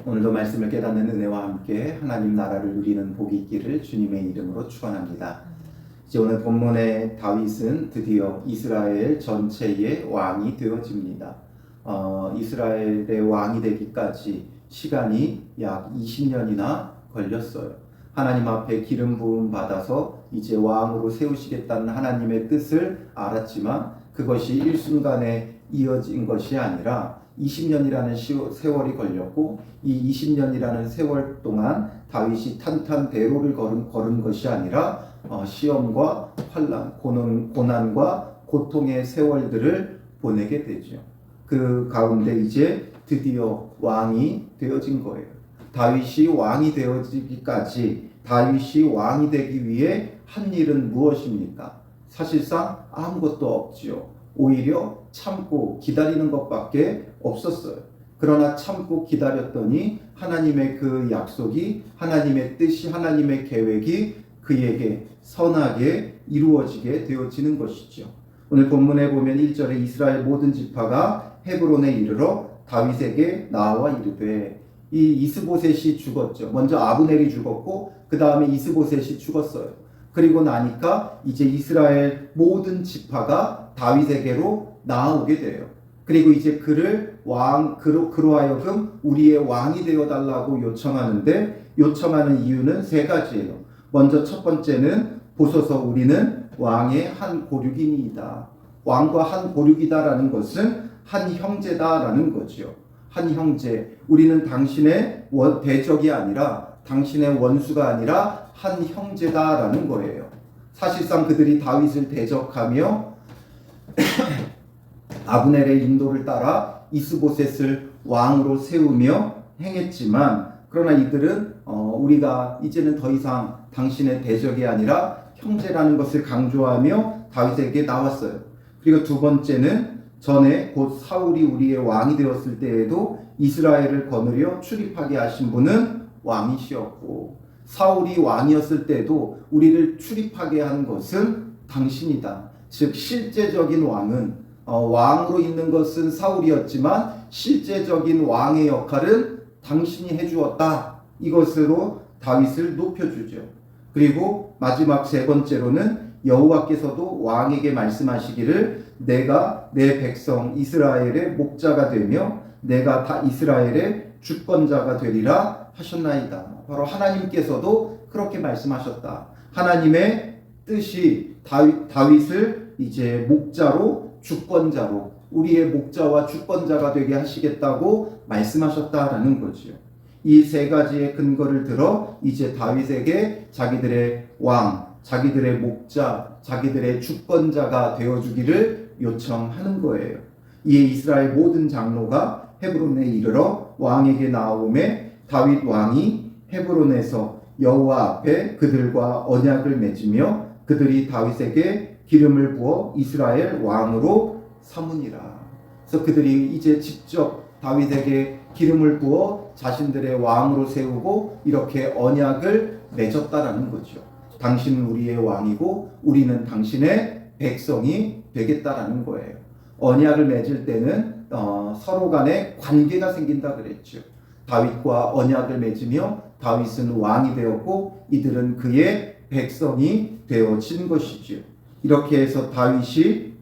오늘도 말씀을 깨닫는 은혜와 함께 하나님 나라를 누리는 복이 있기를 주님의 이름으로 축원합니다. 이제 오늘 본문의 다윗은 드디어 이스라엘 전체의 왕이 되어집니다. 이스라엘의 왕이 되기까지 시간이 약 20년이나 걸렸어요. 하나님 앞에 기름 부음 받아서 이제 왕으로 세우시겠다는 하나님의 뜻을 알았지만 그것이 일순간에 이어진 것이 아니라 20년이라는 세월이 걸렸고, 이 20년이라는 세월 동안 다윗이 탄탄대로를 걸은 것이 아니라 시험과 환난, 고난과 고통의 세월들을 보내게 되죠. 그 가운데 이제 드디어 왕이 되어진 거예요. 다윗이 왕이 되어지기까지, 다윗이 왕이 되기 위해 한 일은 무엇입니까? 사실상 아무것도 없지요. 오히려 참고 기다리는 것밖에 없었어요. 그러나 참고 기다렸더니 하나님의 그 약속이, 하나님의 뜻이, 하나님의 계획이 그에게 선하게 이루어지게 되어지는 것이죠. 오늘 본문에 보면 1절에 이스라엘 모든 지파가 헤브론에 이르러 다윗에게 나와 이르되, 이 이스보셋이 죽었죠. 먼저 아브넬이 죽었고 그 다음에 이스보셋이 죽었어요. 그리고 나니까 이제 이스라엘 모든 지파가 다윗에게로 나아오게 돼요. 그리고 이제 그를 그로 하여금 우리의 왕이 되어달라고 요청하는데, 요청하는 이유는 세 가지예요. 먼저 첫 번째는 보소서 우리는 왕의 한 고륙이니이다. 왕과 한 고륙이다라는 것은 한 형제다라는 거죠. 한 형제. 우리는 당신의 대적이 아니라, 당신의 원수가 아니라 한 형제다라는 거예요. 사실상 그들이 다윗을 대적하며 아브넬의 인도를 따라 이스보셋을 왕으로 세우며 행했지만, 그러나 이들은 우리가 이제는 더 이상 당신의 대적이 아니라 형제라는 것을 강조하며 다윗에게 나왔어요. 그리고 두 번째는 전에 곧 사울이 우리의 왕이 되었을 때에도 이스라엘을 거느려 출입하게 하신 분은 왕이시었고, 사울이 왕이었을 때도 우리를 출입하게 한 것은 당신이다. 즉 실제적인 왕은, 왕으로 있는 것은 사울이었지만 실제적인 왕의 역할은 당신이 해주었다. 이것으로 다윗을 높여주죠. 그리고 마지막 세 번째로는 여호와께서도 왕에게 말씀하시기를 내가 내 백성 이스라엘의 목자가 되며 내가 다 이스라엘의 주권자가 되리라 하셨나이다. 바로 하나님께서도 그렇게 말씀하셨다. 하나님의 뜻이 다윗을 이제 목자로, 주권자로, 우리의 목자와 주권자가 되게 하시겠다고 말씀하셨다라는 거죠. 이 세 가지의 근거를 들어 이제 다윗에게 자기들의 왕, 자기들의 목자, 자기들의 주권자가 되어주기를 요청하는 거예요. 이에 이스라엘 모든 장로가 헤브론에 이르러 왕에게 나오매 다윗 왕이 헤브론에서 여호와 앞에 그들과 언약을 맺으며 그들이 다윗에게 기름을 부어 이스라엘 왕으로 삼으니라. 그래서 그들이 이제 직접 다윗에게 기름을 부어 자신들의 왕으로 세우고 이렇게 언약을 맺었다라는 거죠. 당신은 우리의 왕이고 우리는 당신의 백성이 되겠다라는 거예요. 언약을 맺을 때는 서로 간에 관계가 생긴다 그랬죠. 다윗과 언약을 맺으며 다윗은 왕이 되었고 이들은 그의 백성이 되어진 것이죠. 이렇게 해서 다윗이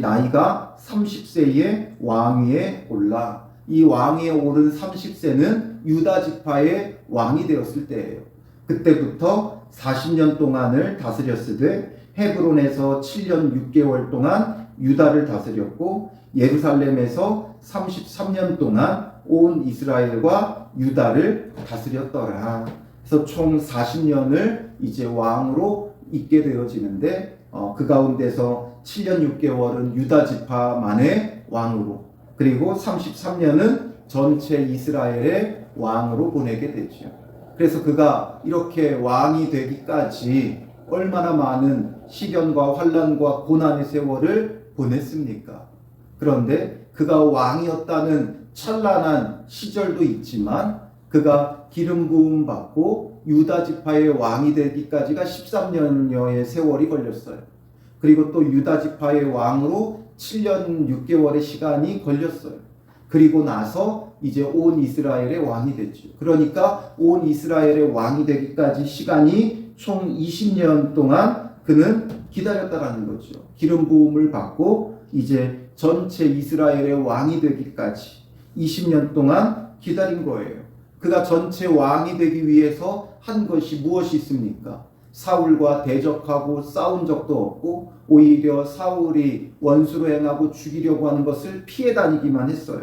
나이가 30세에 왕위에 올라, 이 왕위에 오른 30세는 유다 지파의 왕이 되었을 때예요. 그때부터 40년 동안을 다스렸으되 헤브론에서 7년 6개월 동안 유다를 다스렸고 예루살렘에서 33년 동안 온 이스라엘과 유다를 다스렸더라. 그래서 총 40년을 이제 왕으로 있게 되어지는데 그 가운데서 7년 6개월은 유다 지파만의 왕으로, 그리고 33년은 전체 이스라엘의 왕으로 보내게 되죠. 그래서 그가 이렇게 왕이 되기까지 얼마나 많은 시련과 환난과 고난의 세월을 보냈습니까? 그런데 그가 왕이었다는 찬란한 시절도 있지만 그가 기름 부음 받고 유다 지파의 왕이 되기까지가 13년여의 세월이 걸렸어요. 그리고 또 유다 지파의 왕으로 7년 6개월의 시간이 걸렸어요. 그리고 나서 이제 온 이스라엘의 왕이 됐죠. 그러니까 온 이스라엘의 왕이 되기까지 시간이 총 20년 동안 그는 기다렸다라는 거죠. 기름 부음을 받고 이제 전체 이스라엘의 왕이 되기까지 20년 동안 기다린 거예요. 그가 전체 왕이 되기 위해서 한 것이 무엇이 있습니까? 사울과 대적하고 싸운 적도 없고 오히려 사울이 원수로 행하고 죽이려고 하는 것을 피해 다니기만 했어요.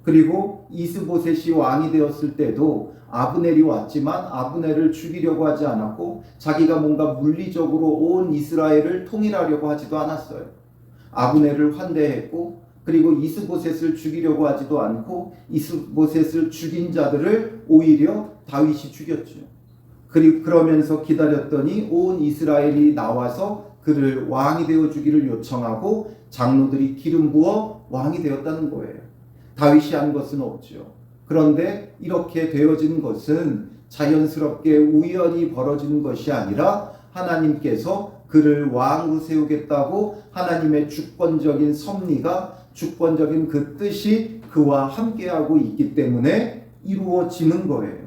그리고 이스보셋이 왕이 되었을 때도 아브넬이 왔지만 아브넬을 죽이려고 하지 않았고 자기가 뭔가 물리적으로 온 이스라엘을 통일하려고 하지도 않았어요. 아브넬을 환대했고 그리고 이스보셋을 죽이려고 하지도 않고 이스보셋을 죽인 자들을 오히려 다윗이 죽였죠. 그리고 그러면서 기다렸더니 온 이스라엘이 나와서 그를 왕이 되어 주기를 요청하고 장로들이 기름 부어 왕이 되었다는 거예요. 다윗이 한 것은 없죠. 그런데 이렇게 되어진 것은 자연스럽게 우연히 벌어지는 것이 아니라 하나님께서 그를 왕으로 세우겠다고 하나님의 주권적인 섭리가 주권적인 그 뜻이 그와 함께하고 있기 때문에 이루어지는 거예요.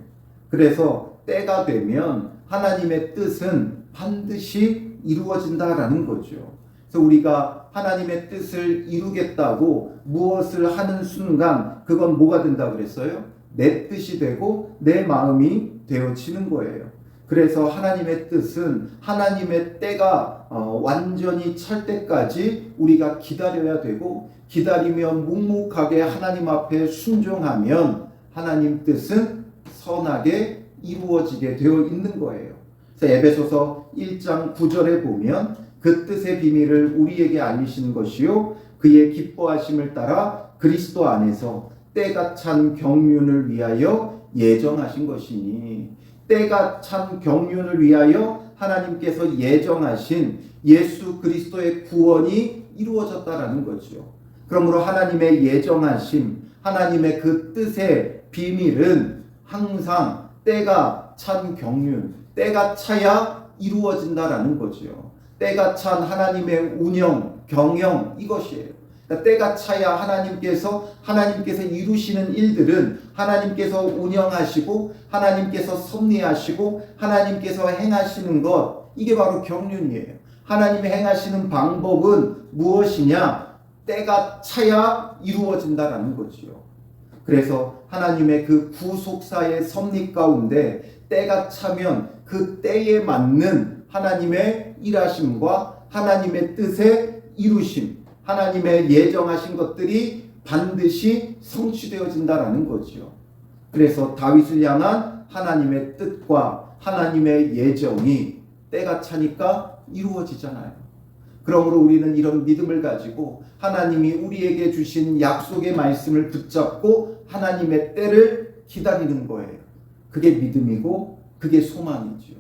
그래서 때가 되면 하나님의 뜻은 반드시 이루어진다라는 거죠. 그래서 우리가 하나님의 뜻을 이루겠다고 무엇을 하는 순간 그건 뭐가 된다 그랬어요? 내 뜻이 되고 내 마음이 되어지는 거예요. 그래서 하나님의 뜻은 하나님의 때가 완전히 찰 때까지 우리가 기다려야 되고 기다리며 묵묵하게 하나님 앞에 순종하면 하나님 뜻은 선하게 이루어지게 되어 있는 거예요. 그래서 에베소서 1장 9절에 보면 그 뜻의 비밀을 우리에게 알리시는 것이요 그의 기뻐하심을 따라 그리스도 안에서 때가 찬 경륜을 위하여 예정하신 것이니 때가 찬 경륜을 위하여 하나님께서 예정하신 예수 그리스도의 구원이 이루어졌다라는 거죠. 그러므로 하나님의 예정하심, 하나님의 그 뜻의 비밀은 항상 때가 찬 경륜, 때가 차야 이루어진다라는 거죠. 때가 찬 하나님의 운영, 경영 이것이에요. 그러니까 때가 차야 하나님께서 이루시는 일들은 하나님께서 운영하시고 하나님께서 섭리하시고 하나님께서 행하시는 것 이게 바로 경륜이에요. 하나님이 행하시는 방법은 무엇이냐? 때가 차야 이루어진다라는 거지요. 그래서 하나님의 그 구속사의 섭리 가운데 때가 차면 그 때에 맞는 하나님의 일하심과 하나님의 뜻의 이루심, 하나님의 예정하신 것들이 반드시 성취되어진다라는 거죠. 그래서 다윗을 향한 하나님의 뜻과 하나님의 예정이 때가 차니까 이루어지잖아요. 그러므로 우리는 이런 믿음을 가지고 하나님이 우리에게 주신 약속의 말씀을 붙잡고 하나님의 때를 기다리는 거예요. 그게 믿음이고 그게 소망이죠.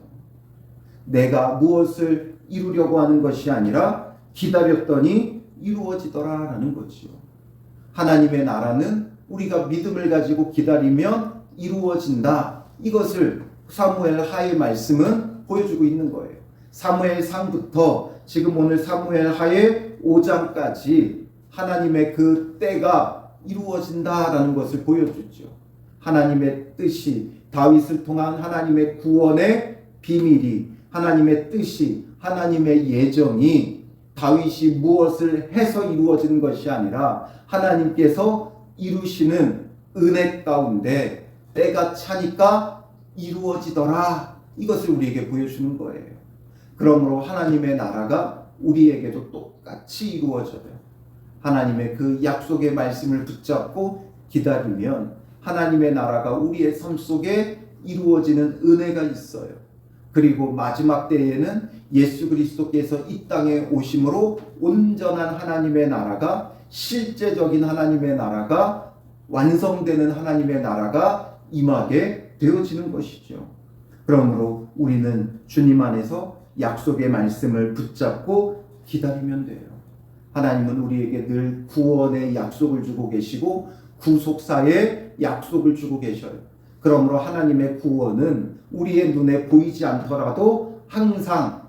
내가 무엇을 이루려고 하는 것이 아니라 기다렸더니 이루어지더라라는 거죠. 하나님의 나라는 우리가 믿음을 가지고 기다리면 이루어진다. 이것을 사무엘 하의 말씀은 보여주고 있는 거예요. 사무엘 상부터 지금 오늘 사무엘 하의 5장까지 하나님의 그 때가 이루어진다라는 것을 보여주죠. 하나님의 뜻이 다윗을 통한 하나님의 구원의 비밀이 하나님의 뜻이 하나님의 예정이 다윗이 무엇을 해서 이루어지는 것이 아니라 하나님께서 이루시는 은혜 가운데 때가 차니까 이루어지더라. 이것을 우리에게 보여주는 거예요. 그러므로 하나님의 나라가 우리에게도 똑같이 이루어져요. 하나님의 그 약속의 말씀을 붙잡고 기다리면 하나님의 나라가 우리의 삶 속에 이루어지는 은혜가 있어요. 그리고 마지막 때에는 예수 그리스도께서 이 땅에 오심으로 온전한 하나님의 나라가 실제적인 하나님의 나라가 완성되는 하나님의 나라가 임하게 되어지는 것이죠. 그러므로 우리는 주님 안에서 약속의 말씀을 붙잡고 기다리면 돼요. 하나님은 우리에게 늘 구원의 약속을 주고 계시고 구속사의 약속을 주고 계셔요. 그러므로 하나님의 구원은 우리의 눈에 보이지 않더라도 항상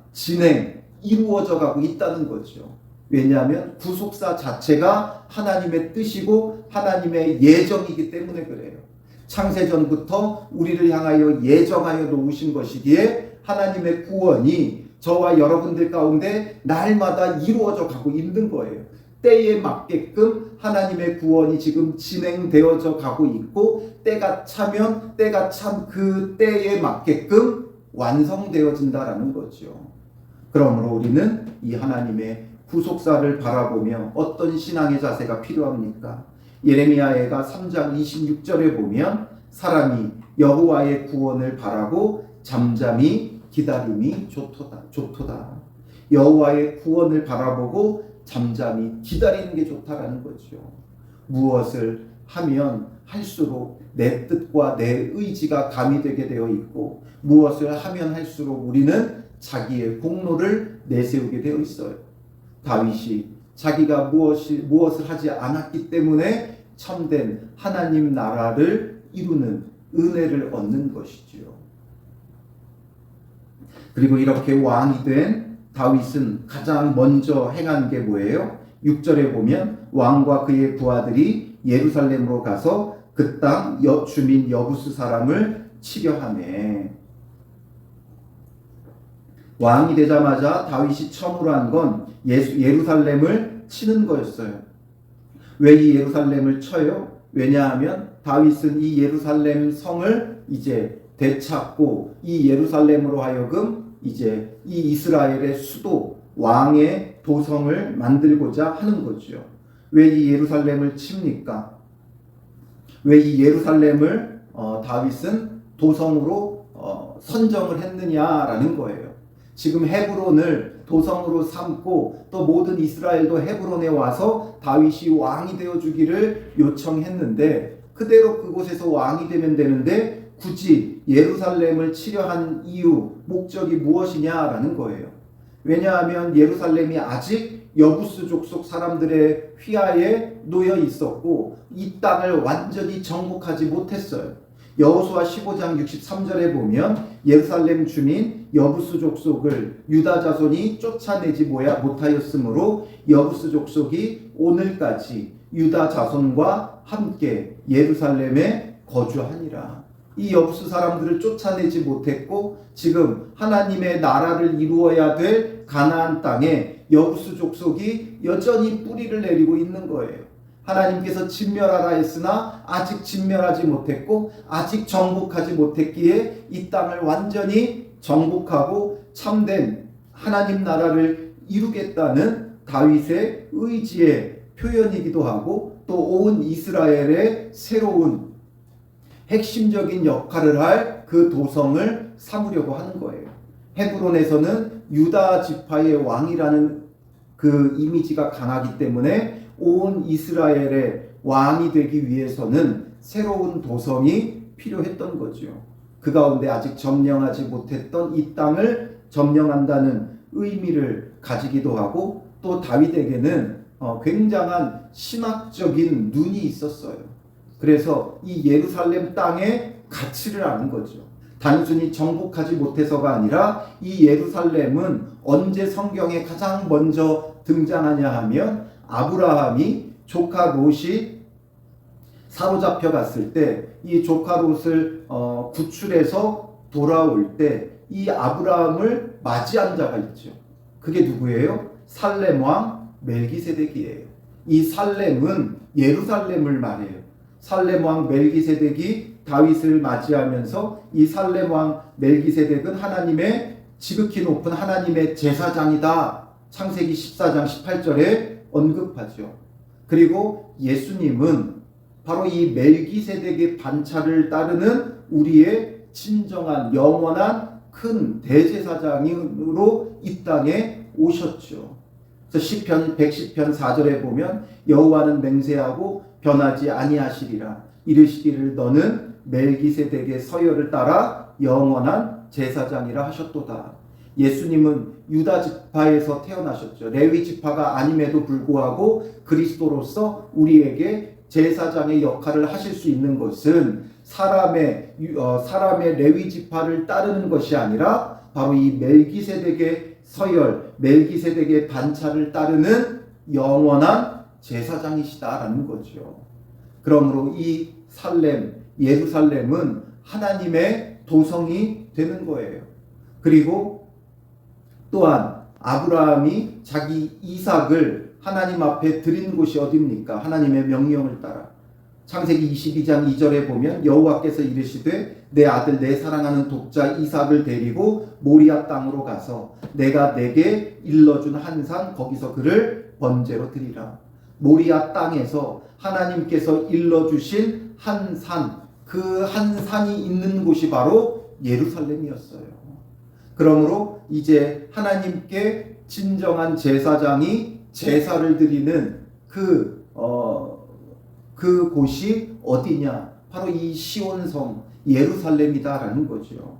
이루어져 가고 있다는 거죠. 왜냐하면 구속사 자체가 하나님의 뜻이고 하나님의 예정이기 때문에 그래요. 창세전부터 우리를 향하여 예정하여 놓으신 것이기에 하나님의 구원이 저와 여러분들 가운데 날마다 이루어져 가고 있는 거예요. 때에 맞게끔 하나님의 구원이 지금 진행되어져 가고 있고, 때가 차면 때가 참 그 때에 맞게끔 완성되어진다라는 거죠. 그러므로 우리는 이 하나님의 구속사를 바라보며 어떤 신앙의 자세가 필요합니까? 예레미야가 3장 26절에 보면 사람이 여호와의 구원을 바라고 잠잠히 기다림이 좋도다. 여호와의 구원을 바라보고 잠잠히 기다리는 게 좋다라는 거죠. 무엇을 하면 할수록 내 뜻과 내 의지가 가미되게 되어 있고, 무엇을 하면 할수록 우리는 자기의 공로를 내세우게 되어 있어요. 다윗이 자기가 무엇을 하지 않았기 때문에 참된 하나님 나라를 이루는 은혜를 얻는 것이지요. 그리고 이렇게 왕이 된 다윗은 가장 먼저 행한 게 뭐예요? 6절에 보면 왕과 그의 부하들이 예루살렘으로 가서 그 땅 주민 여부스 사람을 치려 하매. 왕이 되자마자 다윗이 처음으로 한 건 예루살렘을 치는 거였어요. 왜 이 예루살렘을 쳐요? 왜냐하면 다윗은 이 예루살렘 성을 이제 되찾고 이 예루살렘으로 하여금 이제 이 이스라엘의 수도, 왕의 도성을 만들고자 하는 거죠. 왜 이 예루살렘을 칩니까? 왜 이 예루살렘을 다윗은 도성으로 선정을 했느냐라는 거예요. 지금 헤브론을 도성으로 삼고 또 모든 이스라엘도 헤브론에 와서 다윗이 왕이 되어주기를 요청했는데, 그대로 그곳에서 왕이 되면 되는데 굳이 예루살렘을 치려 한 이유, 목적이 무엇이냐라는 거예요. 왜냐하면 예루살렘이 아직 여부스 족속 사람들의 휘하에 놓여 있었고 이 땅을 완전히 정복하지 못했어요. 여호수아 15장 63절에 보면 예루살렘 주민 여부스 족속을 유다 자손이 쫓아내지 못하였으므로 여부스 족속이 오늘까지 유다 자손과 함께 예루살렘에 거주하니라. 이 여부스 사람들을 쫓아내지 못했고 지금 하나님의 나라를 이루어야 될 가나안 땅에 여부스 족속이 여전히 뿌리를 내리고 있는 거예요. 하나님께서 진멸하라 했으나 아직 진멸하지 못했고 아직 정복하지 못했기에 이 땅을 완전히 정복하고 참된 하나님 나라를 이루겠다는 다윗의 의지의 표현이기도 하고 또 온 이스라엘의 새로운 핵심적인 역할을 할 그 도성을 삼으려고 하는 거예요. 헤브론에서는 유다 지파의 왕이라는 그 이미지가 강하기 때문에 온 이스라엘의 왕이 되기 위해서는 새로운 도성이 필요했던 거죠. 그 가운데 아직 점령하지 못했던 이 땅을 점령한다는 의미를 가지기도 하고 또 다윗에게는 굉장한 신학적인 눈이 있었어요. 그래서 이 예루살렘 땅의 가치를 아는 거죠. 단순히 정복하지 못해서가 아니라 이 예루살렘은 언제 성경에 가장 먼저 등장하냐 하면 아브라함이 조카 롯이 사로잡혀 갔을 때 이 조카 롯을 구출해서 돌아올 때 이 아브라함을 맞이한 자가 있죠. 그게 누구예요? 살렘 왕 멜기세덱이에요. 이 살렘은 예루살렘을 말해요. 살렘 왕 멜기세덱이 다윗을 맞이하면서 이 살렘 왕 멜기세덱은 하나님의 지극히 높은 하나님의 제사장이다. 창세기 14장 18절에 언급하죠. 그리고 예수님은 바로 이 멜기세덱의 반차를 따르는 우리의 진정한 영원한 큰 대제사장으로 이 땅에 오셨죠. 그래서 시편 110편 4절에 보면 여호와는 맹세하고 변하지 아니하시리라. 이르시기를 너는 멜기세덱의 서열을 따라 영원한 제사장이라 하셨도다. 예수님은 유다 지파에서 태어나셨죠. 레위 지파가 아님에도 불구하고 그리스도로서 우리에게 제사장의 역할을 하실 수 있는 것은 사람의 레위 지파를 따르는 것이 아니라 바로 이 멜기세덱의 서열, 멜기세덱의 반차를 따르는 영원한 제사장이시다라는 거죠. 그러므로 이 예루살렘은 하나님의 도성이 되는 거예요. 그리고 또한 아브라함이 자기 이삭을 하나님 앞에 드린 곳이 어디입니까? 하나님의 명령을 따라. 창세기 22장 2절에 보면 여호와께서 이르시되 내 아들 내 사랑하는 독자 이삭을 데리고 모리아 땅으로 가서 내가 내게 일러준 한 산 거기서 그를 번제로 드리라. 모리아 땅에서 하나님께서 일러주신 한 산, 그 한 산이 있는 곳이 바로 예루살렘이었어요. 그러므로 이제 하나님께 진정한 제사장이 제사를 드리는 그 곳이 어디냐? 바로 이 시온성 예루살렘이다라는 거죠.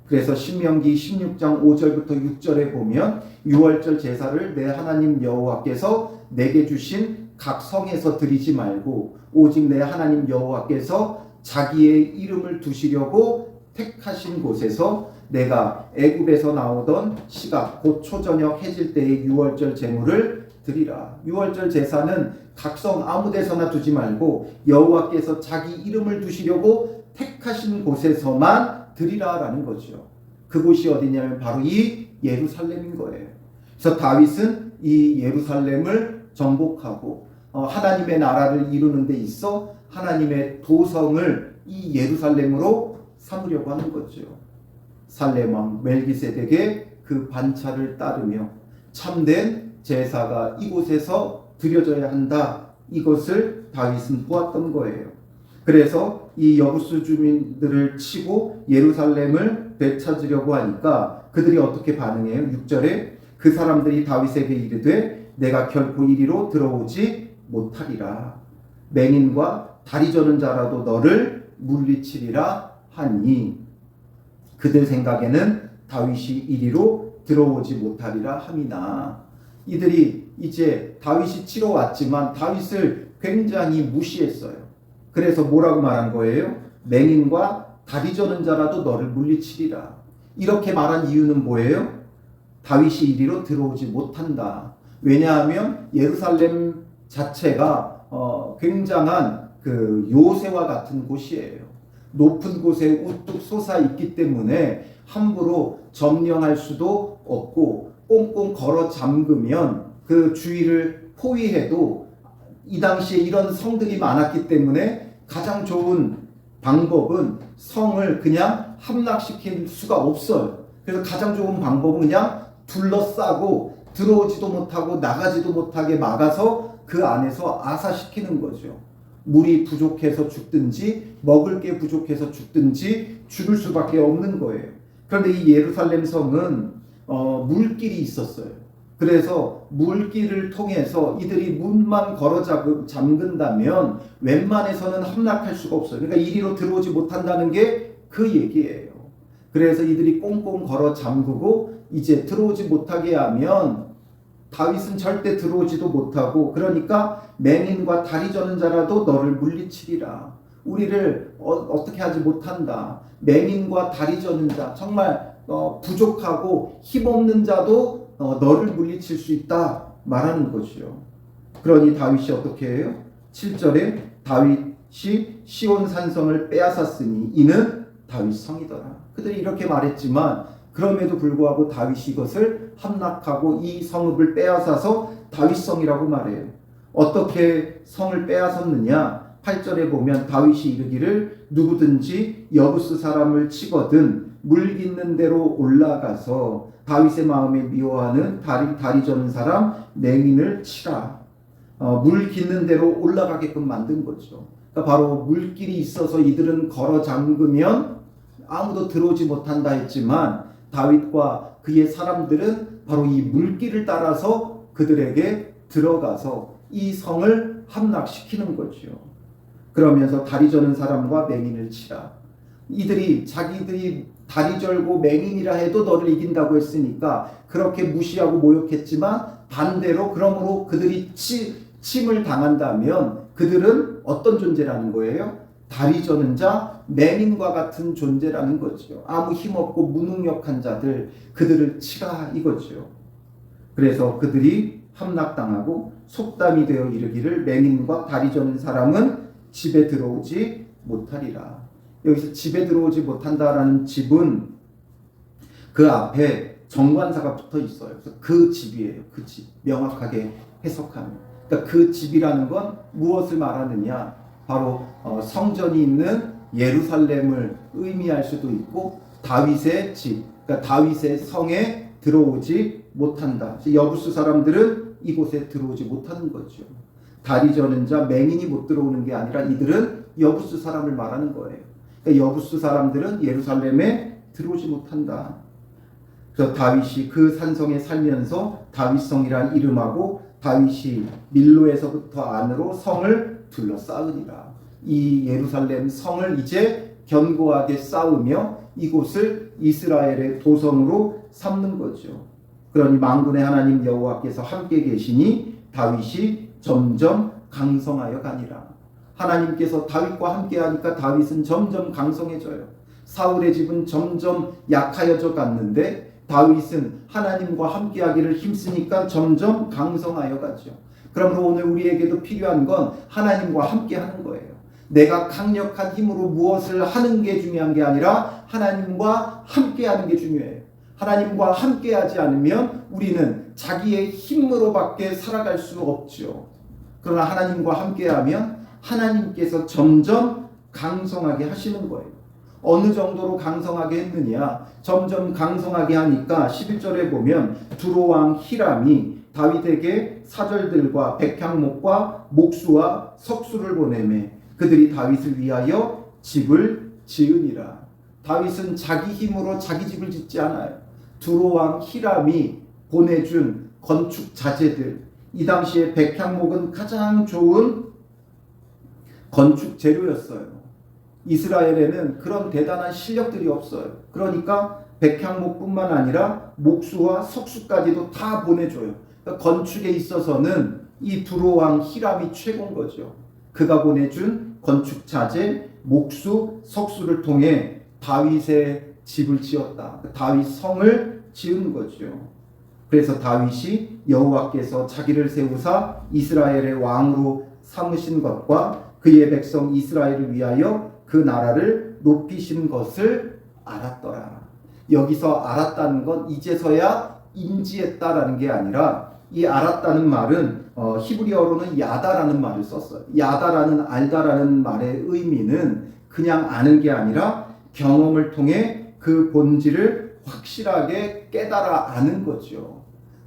그래서 신명기 16장 5절부터 6절에 보면 유월절 제사를 내 하나님 여호와께서 내게 주신 각 성에서 드리지 말고 오직 내 하나님 여호와께서 자기의 이름을 두시려고 택하신 곳에서 내가 애굽에서 나오던 시각 곧 초저녁 해질 때의 유월절 제물을 드리라. 유월절 제사는 각성 아무 데서나 두지 말고 여호와께서 자기 이름을 두시려고 택하신 곳에서만 드리라라는 거죠. 그곳이 어디냐면 바로 이 예루살렘인 거예요. 그래서 다윗은 이 예루살렘을 정복하고 하나님의 나라를 이루는 데 있어 하나님의 도성을 이 예루살렘으로 삼으려고 하는 거죠. 살렘 왕 멜기세덱의 그 반차를 따르며 참된 제사가 이곳에서 드려져야 한다. 이것을 다윗은 보았던 거예요. 그래서 이 여부수 주민들을 치고 예루살렘을 되찾으려고 하니까 그들이 어떻게 반응해요? 6절에 그 사람들이 다윗에게 이르되 내가 결코 이리로 들어오지 못하리라. 맹인과 다리 저는 자라도 너를 물리치리라 하니 그들 생각에는 다윗이 이리로 들어오지 못하리라 함이나 이들이 이제 다윗이 치러 왔지만 다윗을 굉장히 무시했어요. 그래서 뭐라고 말한 거예요? 맹인과 다리 저는 자라도 너를 물리치리라. 이렇게 말한 이유는 뭐예요? 다윗이 이리로 들어오지 못한다. 왜냐하면 예루살렘 자체가 굉장한 그 요새와 같은 곳이에요. 높은 곳에 우뚝 솟아 있기 때문에 함부로 점령할 수도 없고 꽁꽁 걸어 잠그면 그 주위를 포위해도 이 당시에 이런 성들이 많았기 때문에 가장 좋은 방법은 성을 그냥 함락시킬 수가 없어요. 그래서 가장 좋은 방법은 그냥 둘러싸고 들어오지도 못하고 나가지도 못하게 막아서 그 안에서 아사시키는 거죠. 물이 부족해서 죽든지 먹을 게 부족해서 죽든지 죽을 수밖에 없는 거예요. 그런데 이 예루살렘 성은 물길이 있었어요. 그래서 물길을 통해서 이들이 문만 걸어 잠근다면 웬만해서는 함락할 수가 없어요. 그러니까 이리로 들어오지 못한다는 게 그 얘기예요. 그래서 이들이 꽁꽁 걸어 잠그고 이제 들어오지 못하게 하면 다윗은 절대 들어오지도 못하고 그러니까 맹인과 다리 저는 자라도 너를 물리치리라. 우리를 어떻게 하지 못한다. 맹인과 다리 저는 자 정말 부족하고 힘없는 자도 너를 물리칠 수 있다 말하는 것이요. 그러니 다윗이 어떻게 해요? 7절에 다윗이 시온 산성을 빼앗았으니 이는 다윗 성이더라. 그들이 이렇게 말했지만 그럼에도 불구하고 다윗이 이것을 함락하고 이 성읍을 빼앗아서 다윗성이라고 말해요. 어떻게 성을 빼앗았느냐? 8절에 보면 다윗이 이르기를 누구든지 여부스 사람을 치거든 물 깃는 데로 올라가서 다윗의 마음에 미워하는 다리 저는 사람 맹인을 치라. 물 깃는 데로 올라가게끔 만든 거죠. 그러니까 바로 물길이 있어서 이들은 걸어 잠그면 아무도 들어오지 못한다 했지만 다윗과 그의 사람들은 바로 이 물길을 따라서 그들에게 들어가서 이 성을 함락시키는 거죠. 그러면서 다리 저는 사람과 맹인을 치라. 이들이 자기들이 다리 절고 맹인이라 해도 너를 이긴다고 했으니까 그렇게 무시하고 모욕했지만 반대로 그러므로 그들이 침을 당한다면 그들은 어떤 존재라는 거예요? 다리 저는 자, 맹인과 같은 존재라는 거죠. 아무 힘없고 무능력한 자들, 그들을 치라 이거죠. 그래서 그들이 함락당하고 속담이 되어 이르기를 맹인과 다리 저는 사람은 집에 들어오지 못하리라. 여기서 집에 들어오지 못한다라는 집은 그 앞에 정관사가 붙어 있어요. 그래서 그 집이에요. 그 집. 명확하게 해석하면. 그러니까 그 집이라는 건 무엇을 말하느냐? 바로 성전이 있는 예루살렘을 의미할 수도 있고 다윗의 집, 그러니까 다윗의 성에 들어오지 못한다. 여부수 사람들은 이곳에 들어오지 못하는 거죠. 다리 저는 자, 맹인이 못 들어오는 게 아니라 이들은 여부수 사람을 말하는 거예요. 그러니까 여부수 사람들은 예루살렘에 들어오지 못한다. 그래서 다윗이 그 산성에 살면서 다윗성이란 이름하고 다윗이 밀로에서부터 안으로 성을 둘러싸으니라. 이 예루살렘 성을 이제 견고하게 쌓으며 이곳을 이스라엘의 도성으로 삼는 거죠. 그러니 만군의 하나님 여호와께서 함께 계시니 다윗이 점점 강성하여 가니라. 하나님께서 다윗과 함께 하니까 다윗은 점점 강성해져요. 사울의 집은 점점 약하여져 갔는데 다윗은 하나님과 함께 하기를 힘쓰니까 점점 강성하여 가죠. 그러므로 오늘 우리에게도 필요한 건 하나님과 함께 하는 거예요. 내가 강력한 힘으로 무엇을 하는 게 중요한 게 아니라 하나님과 함께 하는 게 중요해요. 하나님과 함께 하지 않으면 우리는 자기의 힘으로밖에 살아갈 수 없죠. 그러나 하나님과 함께 하면 하나님께서 점점 강성하게 하시는 거예요. 어느 정도로 강성하게 했느냐? 점점 강성하게 하니까 11절에 보면 두로왕 히람이 다윗에게 사절들과 백향목과 목수와 석수를 보내매 그들이 다윗을 위하여 집을 지으니라. 다윗은 자기 힘으로 자기 집을 짓지 않아요. 두로왕 히람이 보내준 건축 자재들, 이 당시에 백향목은 가장 좋은 건축 재료였어요. 이스라엘에는 그런 대단한 실력들이 없어요. 그러니까 백향목뿐만 아니라 목수와 석수까지도 다 보내줘요. 그러니까 건축에 있어서는 이 두로왕 히람이 최고인 거죠. 그가 보내준 건축 자재, 목수, 석수를 통해 다윗의 집을 지었다. 다윗 성을 지은 거죠. 그래서 다윗이 여호와께서 자기를 세우사 이스라엘의 왕으로 삼으신 것과 그의 백성 이스라엘을 위하여 그 나라를 높이신 것을 알았더라. 여기서 알았다는 건 이제서야 인지했다라는 게 아니라 이 알았다는 말은 히브리어로는 야다라는 말을 썼어요. 야다라는 알다라는 말의 의미는 그냥 아는 게 아니라 경험을 통해 그 본질을 확실하게 깨달아 아는 거죠.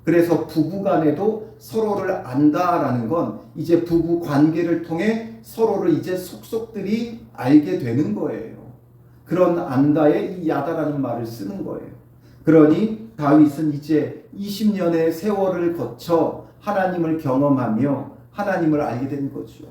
그래서 부부 간에도 서로를 안다라는 건 이제 부부 관계를 통해 서로를 이제 속속들이 알게 되는 거예요. 그런 안다에 이 야다라는 말을 쓰는 거예요. 그러니 다윗은 이제 20년의 세월을 거쳐 하나님을 경험하며 하나님을 알게 된 거죠.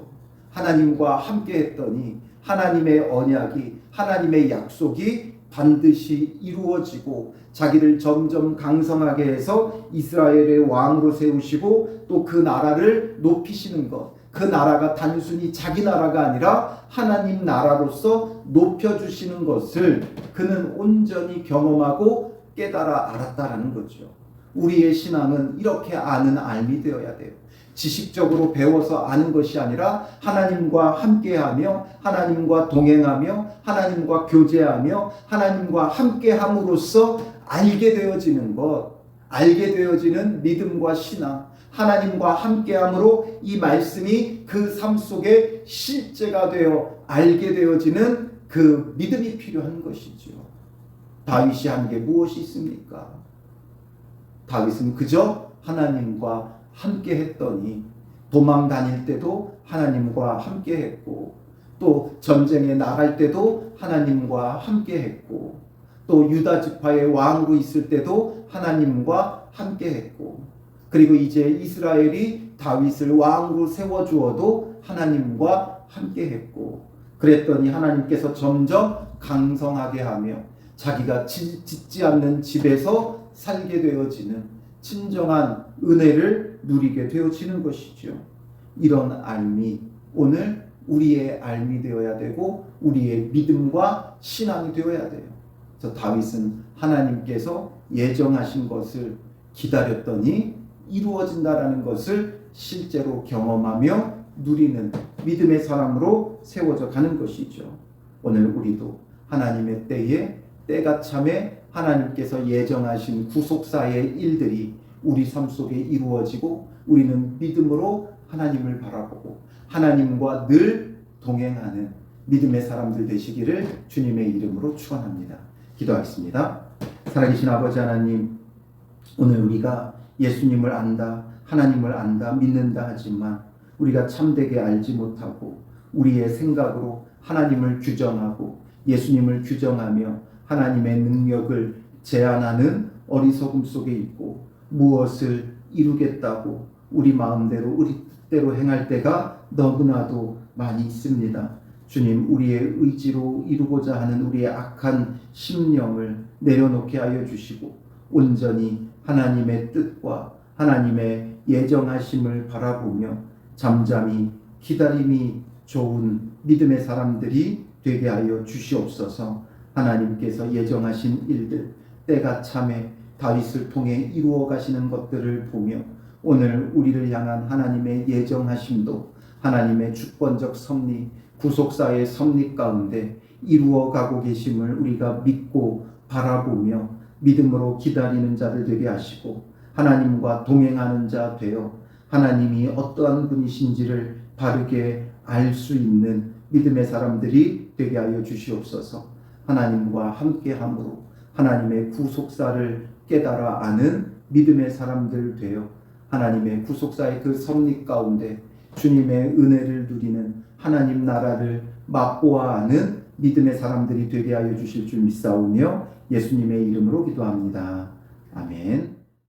하나님과 함께 했더니 하나님의 언약이, 하나님의 약속이 반드시 이루어지고 자기를 점점 강성하게 해서 이스라엘의 왕으로 세우시고 또 그 나라를 높이시는 것, 그 나라가 단순히 자기 나라가 아니라 하나님 나라로서 높여주시는 것을 그는 온전히 경험하고 깨달아 알았다라는 거죠. 우리의 신앙은 이렇게 아는 알미 되어야 돼요. 지식적으로 배워서 아는 것이 아니라 하나님과 함께하며 하나님과 동행하며 하나님과 교제하며 하나님과 함께함으로써 알게 되어지는 것, 알게 되어지는 믿음과 신앙, 하나님과 함께함으로 이 말씀이 그 삶 속에 실제가 되어 알게 되어지는 그 믿음이 필요한 것이죠. 다윗이 한 게 무엇이 있습니까? 다윗은 그저 하나님과 함께 했더니 도망 다닐 때도 하나님과 함께 했고 또 전쟁에 나갈 때도 하나님과 함께 했고 또 유다 지파의 왕으로 있을 때도 하나님과 함께 했고 그리고 이제 이스라엘이 다윗을 왕으로 세워주어도 하나님과 함께 했고 그랬더니 하나님께서 점점 강성하게 하며 자기가 짓지 않는 집에서 살게 되어지는 진정한 은혜를 누리게 되어지는 것이죠. 이런 알미, 오늘 우리의 알미 되어야 되고 우리의 믿음과 신앙이 되어야 돼요. 그래서 다윗은 하나님께서 예정하신 것을 기다렸더니 이루어진다라는 것을 실제로 경험하며 누리는 믿음의 사람으로 세워져 가는 것이죠. 오늘 우리도 하나님의 때가 참에 하나님께서 예정하신 구속사의 일들이 우리 삶 속에 이루어지고 우리는 믿음으로 하나님을 바라보고 하나님과 늘 동행하는 믿음의 사람들 되시기를 주님의 이름으로 축원합니다. 기도하겠습니다. 살아계신 아버지 하나님, 오늘 우리가 예수님을 안다, 하나님을 안다, 믿는다 하지만 우리가 참되게 알지 못하고 우리의 생각으로 하나님을 규정하고 예수님을 규정하며 하나님의 능력을 제한하는 어리석음 속에 있고 무엇을 이루겠다고 우리 마음대로 우리 뜻대로 행할 때가 너무나도 많이 있습니다. 주님, 우리의 의지로 이루고자 하는 우리의 악한 심령을 내려놓게 하여 주시고 온전히 하나님의 뜻과 하나님의 예정하심을 바라보며 잠잠히 기다림이 좋은 믿음의 사람들이 되게 하여 주시옵소서. 하나님께서 예정하신 일들, 때가 참에 다윗을 통해 이루어 가시는 것들을 보며 오늘 우리를 향한 하나님의 예정하심도 하나님의 주권적 섭리, 구속사의 섭리 가운데 이루어 가고 계심을 우리가 믿고 바라보며 믿음으로 기다리는 자들 되게 하시고 하나님과 동행하는 자 되어 하나님이 어떠한 분이신지를 바르게 알 수 있는 믿음의 사람들이 되게 하여 주시옵소서. 하나님과 함께함으로 하나님의 구속사를 깨달아 아는 믿음의 사람들 되어 하나님의 구속사의 그 섭리 가운데 주님의 은혜를 누리는 하나님 나라를 맛보아 아는 믿음의 사람들이 되게 하여 주실 줄 믿사오며 예수님의 이름으로 기도합니다. 아멘.